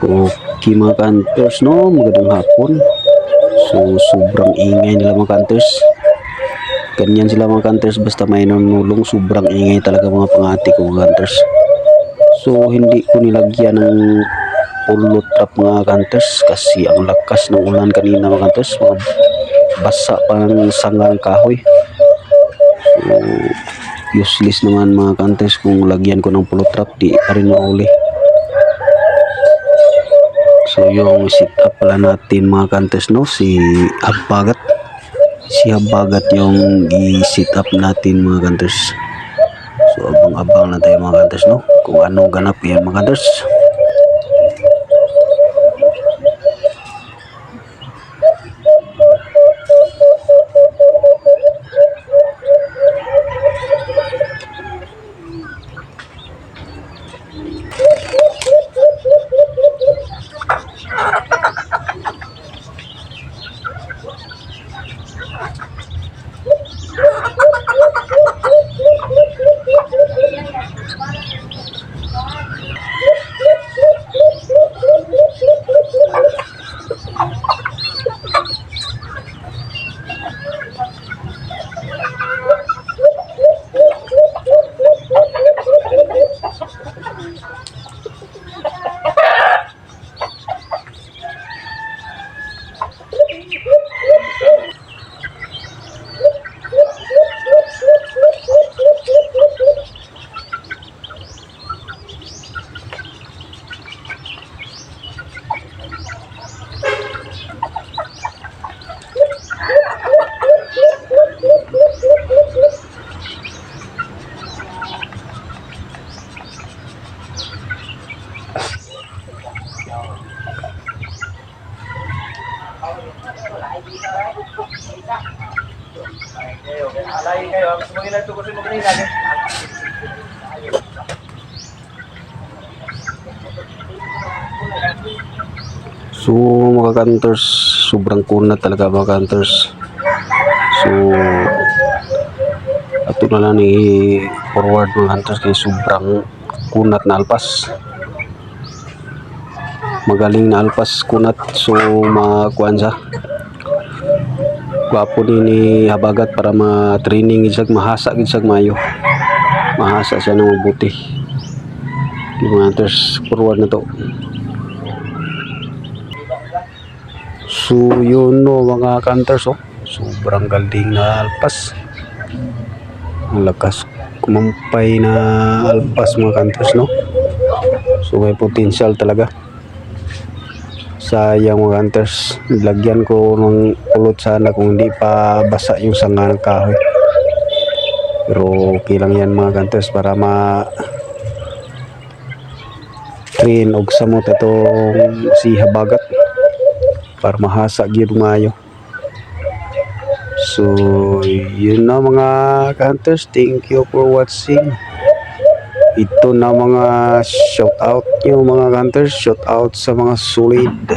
Okay mga hunters, no, magandang hapon. So sobrang ingay nila mga hunters. Ganyan sila mga hunters, basta may nanulong, sobrang ingay talaga mga pangati ko mga hunters. So hindi ko nilagyan ng pulot trap mga hunters kasi ang lakas ng ulan kanina mga hunters, mga basa pa ng sangang kahoy. So useless naman mga hunters kung lagyan ko ng pulot trap, di pa rin mahuli. So yung sit up pala natin mga hunters, no, si Habagat. Si Habagat yung i-sit up natin mga hunters. So abang-abang na tayo mga hunters, no, kung anong ganap yan mga hunters. So mga hunters, sobrang kunat talaga mga hunters. So ato na lang i-forward mga hunters kay sobrang kunat na alpas. Magaling na alpas kunat, so makuan sa gwapo ni Habagat para ma-training isag mahasa isag mayo. Mahasa siya ng mabuti. Mga hunters, forward na to. So yun, no, mga hunters, oh, sobrang galing na alpas. Ang lakas kumampay na alpas mga hunters, no. So may potential talaga. Sayang mga hunters, lagyan ko ng pulot sana kung hindi pa basa yung sanga ng kahoy. Pero okay lang yan mga hunters para train og samot itong si Habagat para mahasa gyud maayo. So yun na mga hunters, thank you for watching. Ito na mga shout out nyo mga hunters, shout out sa mga solid.